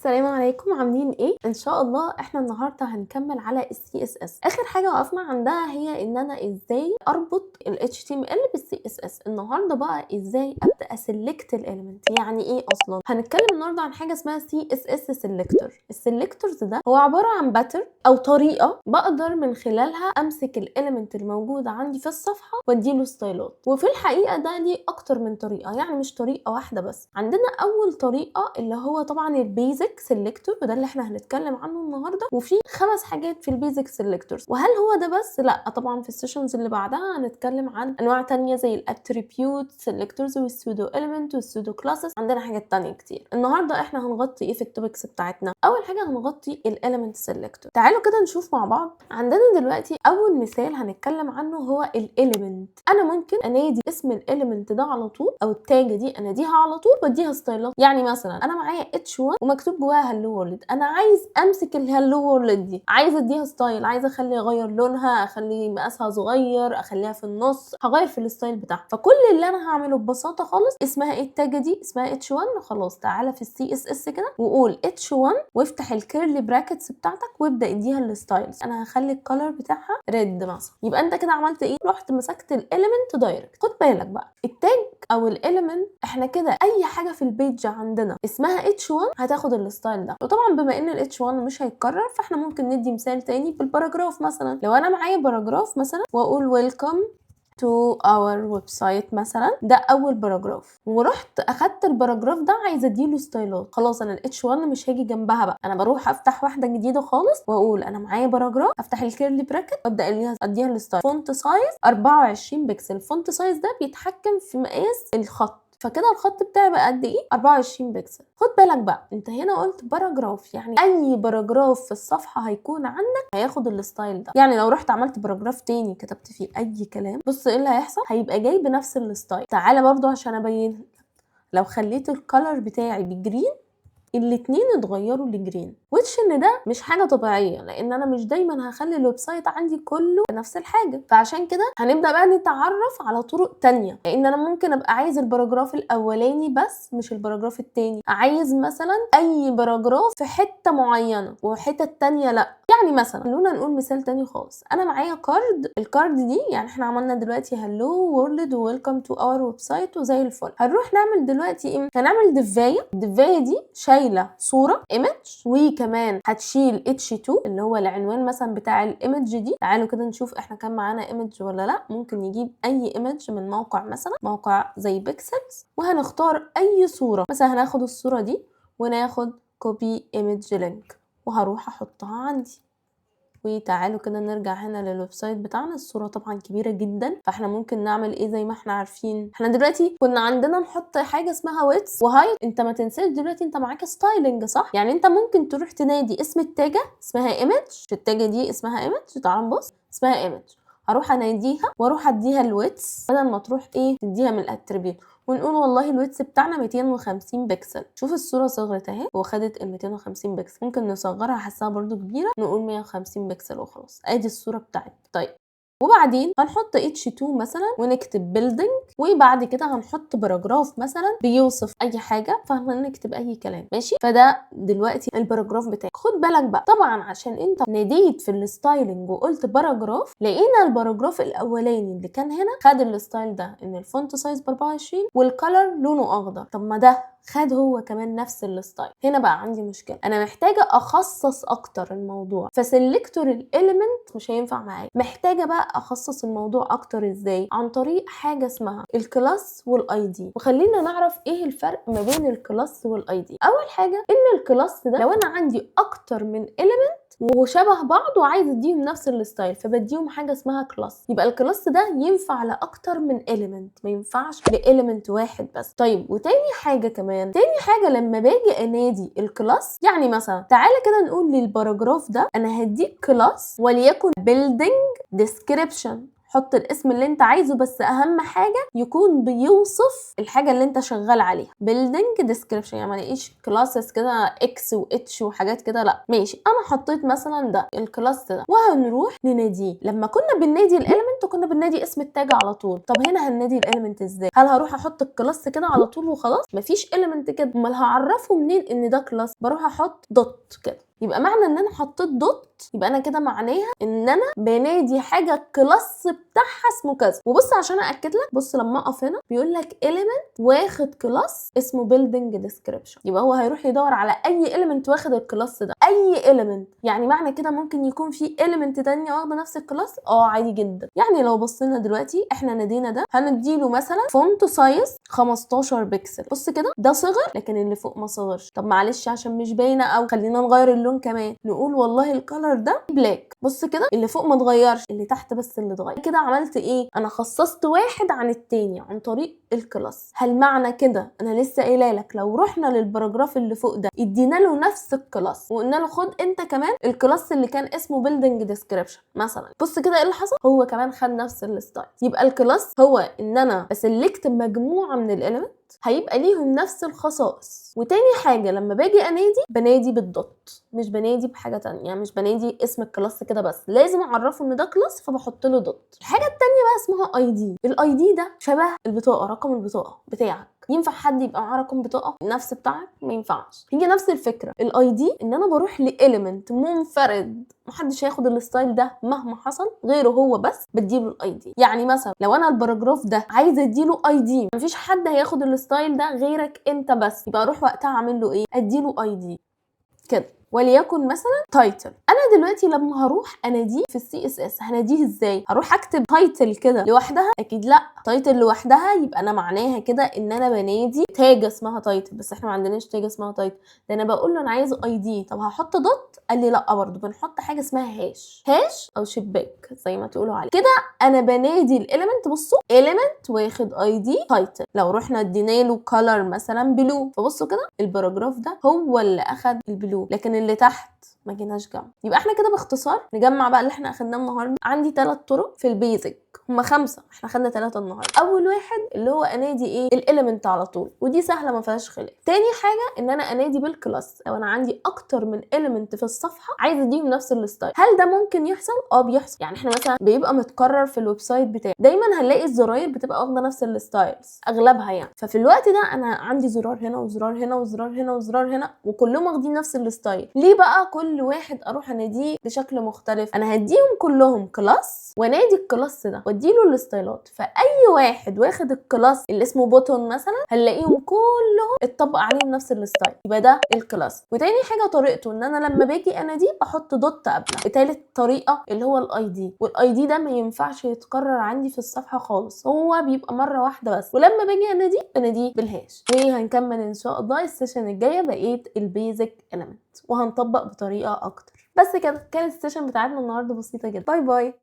السلام عليكم، عاملين ايه؟ ان شاء الله احنا النهارده هنكمل على ال CSS. اخر حاجه وقفنا عندها هي ان انا ازاي اربط ال HTML بال CSS. النهارده بقى ازاي ابدا اسلكت الاليمنت. يعني ايه اصلا؟ هنتكلم النهارده عن حاجه اسمها CSS سيلكتور. السيلكتورز ده هو عباره عن باترن او طريقه بقدر من خلالها امسك الاليمنت الموجود عندي في الصفحه واديله ستايلات. وفي الحقيقه ده ليه اكتر من طريقه، يعني مش طريقه واحده بس. عندنا اول طريقه اللي هو طبعا البيزك سيلكتور، وده اللي احنا هنتكلم عنه النهارده. وفي 5 حاجات في البيزك سيلكتورز، وهل هو ده بس؟ لا طبعا، في السيشنز اللي بعدها هنتكلم عن انواع تانية زي الاتريبيوت سيلكتورز والسودو اليمنت والسودو كلاسز. عندنا حاجات تانية كتير. النهارده احنا هنغطي ايه في التوبكس بتاعتنا؟ اول حاجه هنغطي الاليمنت سيلكتور. تعالوا كده نشوف مع بعض. عندنا دلوقتي اول مثال هنتكلم عنه هو الاليمنت. انا ممكن انادي اسم الاليمنت ده على طول، او التاج دي اناديها على طول واديها ستايلات. يعني مثلا انا معايا H1 ومكتوب جواها هالو وورلد، انا عايز امسك الهالو وورلد دي، عايزه اديها ستايل، عايزه اخلي اغير لونها، اخلي مقاسها صغير، اخليها في النص، هغير في الستايل بتاعها. فكل اللي انا هعمله ببساطه خالص، اسمها ايه التاجه دي؟ اسمها H1. خلاص تعالى في CSS كده وقول H1 وافتح الكيرلي براكتس بتاعتك وابدا اديها الستايلز. انا هخلي الكلر بتاعها ريد مثلا. يبقى انت كده عملت ايه؟ رحت مسكت الاليمنت دايركت. خد بالك بقى، التاج او الاليمنت احنا كده اي حاجه في البيج عندنا اسمها H1 هتاخد الستايل ده. وطبعا بما ان ال H1 مش هيتكرر، فاحنا ممكن ندي مثال تاني بالباراجراف. مثلا لو انا معايا باراجراف مثلا واقول ويلكم to our website مثلا، ده اول باراجراف، ورحت اخدت الباراجراف ده عايزه اديله ستايلات. خلاص انا ال H1 مش هاجي جنبها بقى، انا بروح افتح واحده جديده خالص واقول انا معايا باراجراف، افتح الكيرلي براكت وابدا اديها الستايل. فونت سايز 24 بكسل. الفونت سايز ده بيتحكم في مقاس الخط، فكده الخط بتاعي بقى قد ايه؟ 24 بكسل. خد بالك بقى، انت هنا قلت باراجراف، يعني اي باراجراف في الصفحه هيكون عندك هياخد الستايل ده. يعني لو رحت عملت باراجراف تاني كتبت فيه اي كلام، بص ايه اللي هيحصل؟ هيبقى جاي بنفس الستايل. تعالى برضو عشان ابين، لو خليت الكلر بتاعي بجرين، الاتنين اتغيروا لجرين، وتش ان ده مش حاجه طبيعيه، لان انا مش دايما هخلي الويب سايت عندي كله نفس الحاجه. فعشان كده هنبدا بقى نتعرف على طرق تانية، لان انا ممكن ابقى عايز الباراجراف الاولاني بس مش الباراجراف التاني، عايز مثلا اي باراجراف في حته معينه وحتت تانية لا. يعني مثلا خلونا نقول مثال تاني خالص. انا معايا كارد، الكارد دي يعني احنا عملنا دلوقتي هالو وورلد وويلكم تو اور ويب سايت وزي الفل. هنروح نعمل دلوقتي ايه؟ هنعمل دفايه. الدفايه دي شايله صوره ايمج، وكمان هتشيل H2 اللي هو العنوان مثلا بتاع الايمج دي. تعالوا كده نشوف احنا كان معانا ايمج ولا لا. ممكن نجيب اي ايمج من موقع، مثلا موقع زي بيكسلز، وهنختار اي صوره. مثلا هناخد الصوره دي وناخد كوبي ايمج لينك وهروح احطها عندي. وتعالوا كده نرجع هنا للويب سايت بتاعنا. الصوره طبعا كبيره جدا، فاحنا ممكن نعمل ايه؟ زي ما احنا عارفين احنا دلوقتي كنا عندنا نحط حاجه اسمها ويدث وهايت. انت ما تنساش دلوقتي انت معاك ستايلنج، صح؟ يعني انت ممكن تروح تنادي اسم التاجه اسمها ايمج، التاجه دي اسمها ايمج. تعال نبص، اسمها ايمج. هروح اناديها واروح اديها الويدث بدل ما تروح ايه تديها من الاتريبيوت، ونقول والله الويدث بتاعنا 250 بكسل. شوف الصوره صغرت اهي وخدت ال 250 بكسل. ممكن نصغرها، حاساها برضو كبيره، نقول 150 بكسل وخلاص. ادي الصوره بتاعتنا. طيب وبعدين هنحط H2 مثلا ونكتب building، وبعد كده هنحط باراجراف مثلا بيوصف اي حاجه، فهنكتب اي كلام. ماشي؟ فده دلوقتي الباراجراف بتاعي. خد بالك بقى، طبعا عشان انت ناديت في الستايلنج وقلت باراجراف، لقينا الباراجراف الاولاني اللي كان هنا خد الستايل ده، ان الفونت سايز ب 24 والكلر لونه اخضر. طب ما ده خد هو كمان نفس الستايل. هنا بقى عندي مشكله، انا محتاجه اخصص اكتر الموضوع، فسلكتور الاليمنت مش هينفع معايا. محتاجه بقى اخصص الموضوع اكتر. ازاي؟ عن طريق حاجه اسمها الكلاس والاي دي. وخلينا نعرف ايه الفرق ما بين الكلاس والاي دي. اول حاجه ان الكلاس ده لو انا عندي اكتر من اليمنت وشبه بعض وعايز اديهم نفس الستايل، فبديهم حاجه اسمها كلاس. يبقى الكلاس ده ينفع لاكتر من اليمنت، ما ينفعش لاليمنت واحد بس. طيب وتاني حاجه كمان، تاني حاجه لما باجي انادي الكلاس، يعني مثلا تعالى كده نقول للباراجراف ده انا هديك كلاس وليكن building description. حط الاسم اللي انت عايزه، بس اهم حاجه يكون بيوصف الحاجه اللي انت شغال عليها. building description يعني ما نلاقيش كلاسز كده اكس واتش وحاجات كده، لا ماشي. انا حطيت مثلا ده الكلاس ده وهنروح نناديه. لما كنا بننادي الاليمنت كنا بننادي اسم التاج على طول. طب هنا هننادي الاليمنت ازاي؟ هل هروح احط الكلاس كده على طول وخلاص؟ مفيش اليمنت كده، امال هعرفه منين ان ده كلاس؟ بروح احط دوت كده. يبقى معنى ان انا حطيت دوت يبقى انا كده معناها ان انا بنادي حاجه الكلاس بتاعها اسمه كذا. وبص عشان ااكد لك، بص لما اقف هنا بيقول لك element واخد كلاس اسمه building description، يبقى هو هيروح يدور على اي element واخد الكلاس ده. اي element يعني معنى كده ممكن يكون في element تانية واخده نفس الكلاس، عادي جدا. يعني لو بصينا دلوقتي احنا نادينا ده، هنديله مثلا فونت سايز 15 بكسل. بص كده ده صغر لكن اللي فوق ما صغرش. طب معلش عشان مش باينه، او خلينا نغير اللون كمان، نقول والله الكلر ده بلاك. بص كده اللي فوق ما اتغيرش، اللي تحت بس اللي اتغير. كده عملت ايه؟ انا خصصت واحد عن التاني عن طريق الكلاس. هل معنى كده انا لسه قايله لك لو رحنا للباراجراف اللي فوق ده ادينا له نفس الكلاس وقلنا له خد انت كمان الكلاس اللي كان اسمه building description مثلا، بص كده ايه اللي حصل؟ هو كمان خد نفس الستايل. يبقى الكلاس هو ان انا بسلكت مجموعه من الاليمنت هيبقى ليهم نفس الخصائص. وتاني حاجه لما باجي بنادي بالدوت، مش بنادي بحاجه تانية. يعني مش بنادي اسم الكلاس كده بس، لازم اعرفه ان ده كلاس فبحط له دوت. الحاجه التانية بقى اسمها اي دي. الاي دي ده شبه البطاقه، رقم البطاقه بتاعك. ينفع حد يبقى معاه رقم بطاقه نفس بتاعك؟ ما ينفعش. هي نفس الفكره. الاي دي ان انا بروح لإيليمنت منفرد، محدش هياخد الستايل ده مهما حصل غيره هو بس، بديله الاي دي. يعني مثلا لو انا الباراجراف ده عايزه اديله اي دي، مفيش حد هياخد الستايل ده غيرك انت بس، يبقى اروح وقتها اعمل له ايه؟ اديله اي دي كده. وليكن مثلا تايتل. انا دلوقتي لما هروح اناديه في السي اس اس هناديه ازاي؟ هروح اكتب تايتل كده لوحدها؟ اكيد لا. تايتل لوحدها يبقى انا معناها كده ان انا بنادي تاج اسمها تايتل، بس احنا ما عندناش تاج اسمها تايتل. ده انا بقول له انا عايز اي دي. طب هحط دوت؟ قال لي لا برضه، بنحط حاجه اسمها هاش او شباك زي ما تقولوا عليه كده. انا بنادي الاليمنت. بصوا اليمنت واخد اي دي تايتل. لو رحنا ادينا له كلر مثلا بلو، فبصوا كده الباراجراف ده هو اللي اخد البلو، لكن اللي تحت ما جيناش جنب. يبقى احنا كده باختصار نجمع بقى اللي احنا اخدناه النهارده. عندي 3 طرق في البيزك، هما 5، احنا خدنا 3 النهارده. اول واحد اللي هو انادي ايه؟ الاليمنت على طول، ودي سهله ما فيهاش خلاف. تاني حاجه ان انا انادي بالكلاس. لو انا عندي اكتر من اليمنت في الصفحه عايزه اديهم نفس الستايل، هل ده ممكن يحصل؟ بيحصل. يعني احنا مثلا بيبقى متكرر في الويب سايت بتاعي دايما هنلاقي الزراير بتبقى واخده نفس الستايلز اغلبها يعني. ففي الوقت ده انا عندي زرار هنا وزرار هنا وزرار هنا وزرار هنا وكلهم واخدين نفس الستايل. ليه بقى كل واحد اروح اناديه بشكل مختلف؟ انا هديهم كلهم كلاس وانادي الكلاس ده واديله الستايلات. فاي واحد واخد الكلاس اللي اسمه بوتون مثلا هنلاقيهم كلهم اتطبق عليهم نفس الستايل، يبقى ده الكلاس. وتاني حاجه طريقته ان انا لما باجي اناديه بحط دوت قبله. تالت طريقه اللي هو الاي دي، والاي دي ده ما ينفعش يتكرر عندي في الصفحه خالص، هو بيبقى مره واحده بس. ولما باجي اناديه بناديه بالهاش. وهنكمل ان شاء الله السيشن الجايه بقيه البيزك اليمنت وهنطبق بطريقه اكتر. بس كده كانت السيشن بتاعتنا النهارده بسيطه جدا. باي باي.